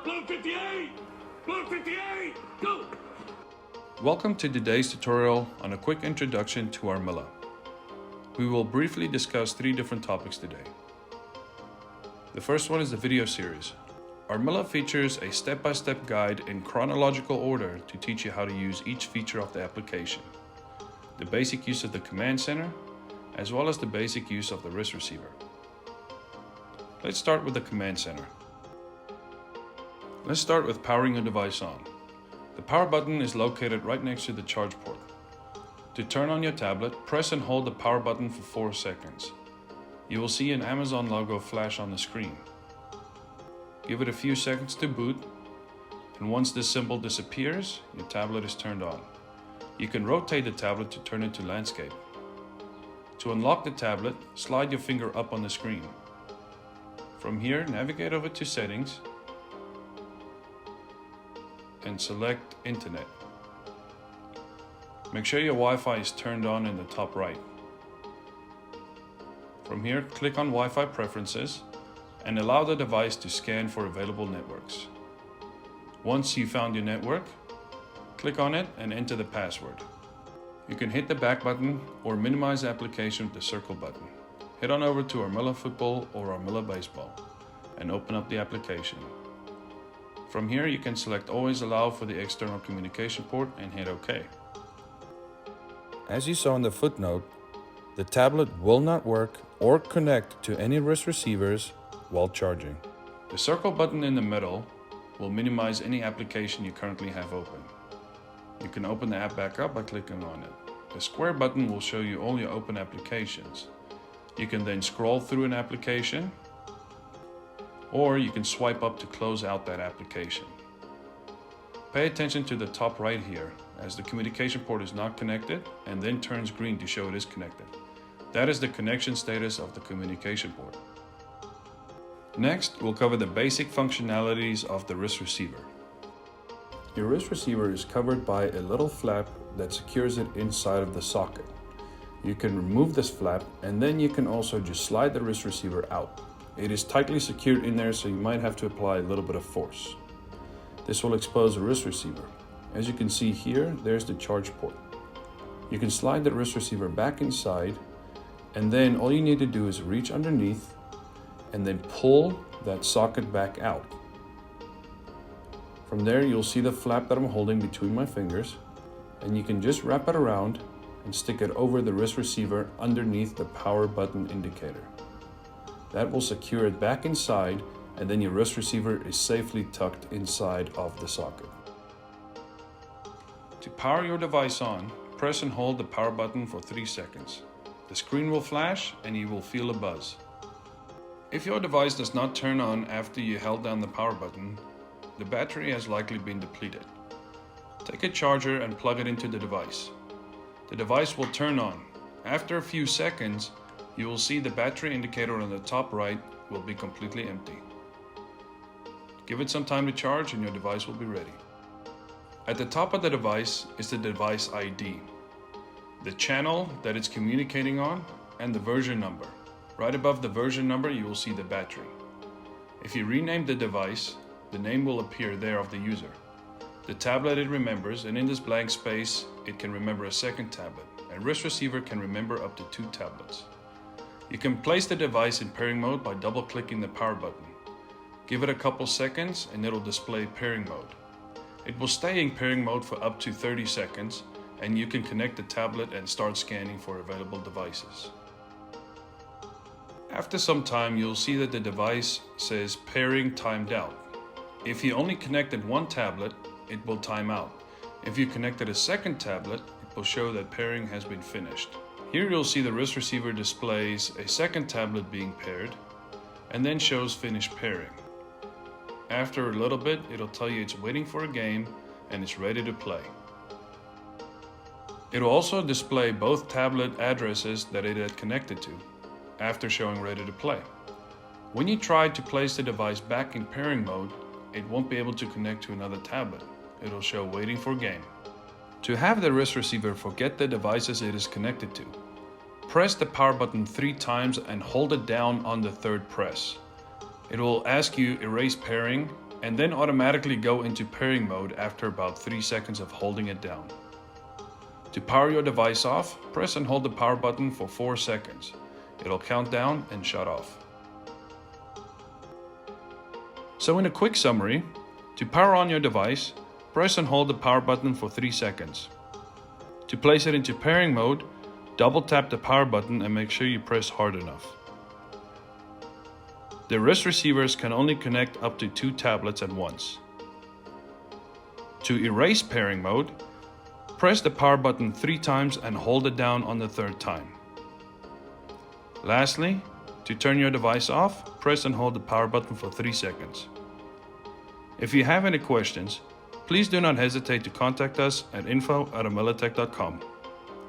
Block 58! Block 58! Go! Welcome to today's tutorial on a quick introduction to Armilla. We will briefly discuss 3 different topics today. The first one is the video series. Armilla features a step-by-step guide in chronological order to teach you how to use each feature of the application, the basic use of the command center, as well as the basic use of the wrist receiver. Let's start with the command center. Let's start with powering your device on. The power button is located right next to the charge port. To turn on your tablet, press and hold the power button for 4 seconds. You will see an Amazon logo flash on the screen. Give it a few seconds to boot, and once this symbol disappears, your tablet is turned on. You can rotate the tablet to turn it to landscape. To unlock the tablet, slide your finger up on the screen. From here, navigate over to Settings and select Internet. Make sure your Wi-Fi is turned on in the top right. From here, click on Wi-Fi Preferences and allow the device to scan for available networks. Once you found your network, click on it and enter the password. You can hit the back button or minimize the application with the circle button. Head on over to Armilla Football or Armilla Baseball and open up the application. From here, you can select Always Allow for the external communication port and hit OK. As you saw in the footnote, the tablet will not work or connect to any wrist receivers while charging. The circle button in the middle will minimize any application you currently have open. You can open the app back up by clicking on it. The square button will show you all your open applications. You can then scroll through an application, or you can swipe up to close out that application. Pay attention to the top right here, as the communication port is not connected and then turns green to show it is connected. That is the connection status of the communication port. Next, we'll cover the basic functionalities of the wrist receiver. Your wrist receiver is covered by a little flap that secures it inside of the socket. You can remove this flap and then you can also just slide the wrist receiver out. It is tightly secured in there, so you might have to apply a little bit of force. This will expose the wrist receiver. As you can see here, there's the charge port. You can slide the wrist receiver back inside, and then all you need to do is reach underneath and then pull that socket back out. From there, you'll see the flap that I'm holding between my fingers, and you can just wrap it around and stick it over the wrist receiver underneath the power button indicator. That will secure it back inside, and then your wrist receiver is safely tucked inside of the socket. To power your device on, press and hold the power button for 3 seconds. The screen will flash and you will feel a buzz. If your device does not turn on after you held down the power button, the battery has likely been depleted. Take a charger and plug it into the device. The device will turn on. After a few seconds, you will see the battery indicator on the top right will be completely empty. Give it some time to charge and your device will be ready. At the top of the device is the device ID, the channel that it's communicating on, and the version number. Right above the version number, you will see the battery. If you rename the device, the name will appear there of the user. The tablet it remembers, and in this blank space, it can remember a second tablet. A wrist receiver can remember up to 2 tablets. You can place the device in pairing mode by double-clicking the power button. Give it a couple seconds and it'll display pairing mode. It will stay in pairing mode for up to 30 seconds, and you can connect the tablet and start scanning for available devices. After some time, you'll see that the device says pairing timed out. If you only connected 1 tablet, it will time out. If you connected a second tablet, it will show that pairing has been finished. Here you'll see the wrist receiver displays a second tablet being paired and then shows finished pairing. After a little bit, it'll tell you it's waiting for a game and it's ready to play. It will also display both tablet addresses that it had connected to after showing ready to play. When you try to place the device back in pairing mode, it won't be able to connect to another tablet. It'll show waiting for game. To have the wrist receiver forget the devices it is connected to, press the power button 3 times and hold it down on the 3rd press. It will ask you erase pairing and then automatically go into pairing mode after about 3 seconds of holding it down. To power your device off, press and hold the power button for 4 seconds. It'll count down and shut off. So in a quick summary, to power on your device, press and hold the power button for 3 seconds. To place it into pairing mode, double tap the power button and make sure you press hard enough. The wrist receivers can only connect up to 2 tablets at once. To erase pairing mode, press the power button 3 times and hold it down on the 3rd time. Lastly, to turn your device off, press and hold the power button for 3 seconds. If you have any questions, please do not hesitate to contact us at info@armillatech.com.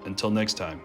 Until next time.